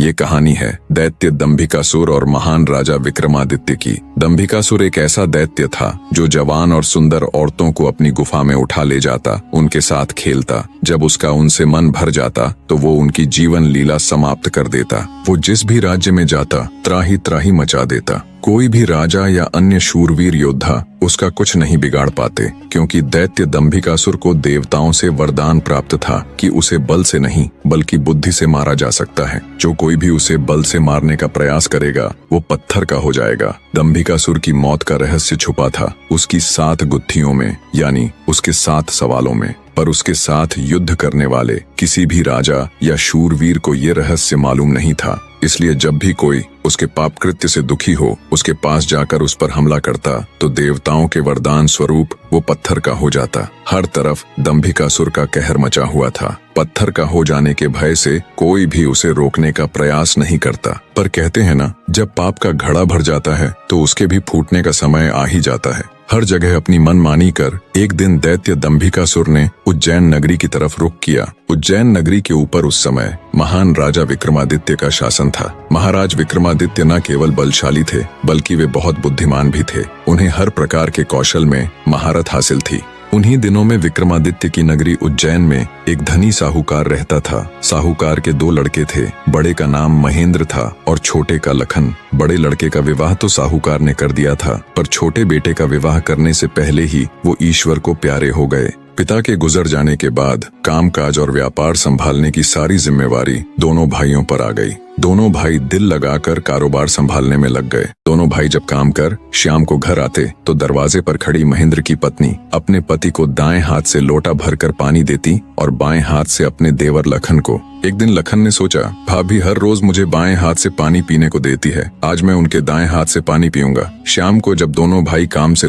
ये कहानी है दैत्य दंभिकासुर और महान राजा विक्रमादित्य की। दंभिकासुर एक ऐसा दैत्य था जो जवान और सुंदर औरतों को अपनी गुफा में उठा ले जाता, उनके साथ खेलता। जब उसका उनसे मन भर जाता तो वो उनकी जीवन लीला समाप्त कर देता। वो जिस भी राज्य में जाता त्राही त्राही मचा देता। कोई भी राजा या अन्य शूरवीर योद्धा उसका कुछ नहीं बिगाड़ पाते, क्योंकि दैत्य दंभिकासुर को देवताओं से वरदान प्राप्त था कि उसे बल से नहीं बल्कि बुद्धि से मारा जा सकता है। जो कोई भी उसे बल से मारने का प्रयास करेगा वो पत्थर का हो जाएगा। दंभिकासुर की मौत का रहस्य छुपा था उसकी 7 गुत्थियों में, यानी उसके 7 सवालों में। पर उसके साथ युद्ध करने वाले किसी भी राजा या शूरवीर को ये रहस्य मालूम नहीं था। इसलिए जब भी कोई उसके पाप कृत्य से दुखी हो उसके पास जाकर उस पर हमला करता तो देवताओं के वरदान स्वरूप वो पत्थर का हो जाता। हर तरफ दंभिकासुर का कहर मचा हुआ था। पत्थर का हो जाने के भय से कोई भी उसे रोकने का प्रयास नहीं करता। पर कहते हैं ना, जब पाप का घड़ा भर जाता है तो उसके भी फूटने का समय आ ही जाता है। हर जगह अपनी मनमानी कर एक दिन दैत्य दंभिकासुर ने उज्जैन नगरी की तरफ रुख किया। उज्जैन नगरी के ऊपर उस समय महान राजा विक्रमादित्य का शासन था। महाराज विक्रमादित्य न केवल बलशाली थे बल्कि वे बहुत बुद्धिमान भी थे। उन्हें हर प्रकार के कौशल में महारत हासिल थी। उन्हीं दिनों में विक्रमादित्य की नगरी उज्जैन में एक धनी साहूकार रहता था। साहूकार के 2 लड़के थे। बड़े का नाम महेंद्र था और छोटे का लखन। बड़े लड़के का विवाह तो साहूकार ने कर दिया था, पर छोटे बेटे का विवाह करने से पहले ही वो ईश्वर को प्यारे हो गए। पिता के गुजर जाने के बाद कामकाज और व्यापार संभालने की सारी जिम्मेवारी दोनों भाइयों पर आ गई। दोनों भाई दिल लगाकर कारोबार संभालने में लग गए। दोनों भाई जब काम कर शाम को घर आते तो दरवाजे पर खड़ी महेंद्र की पत्नी अपने पति को दाएं हाथ से लोटा भरकर पानी देती और बाएं हाथ से अपने देवर लखन को। एक दिन लखन ने सोचा, भाभी हर रोज मुझे बाएं हाथ से पानी पीने को देती है, आज मैं उनके दाएं हाथ से पानी पीऊंगा। शाम को जब दोनों भाई काम से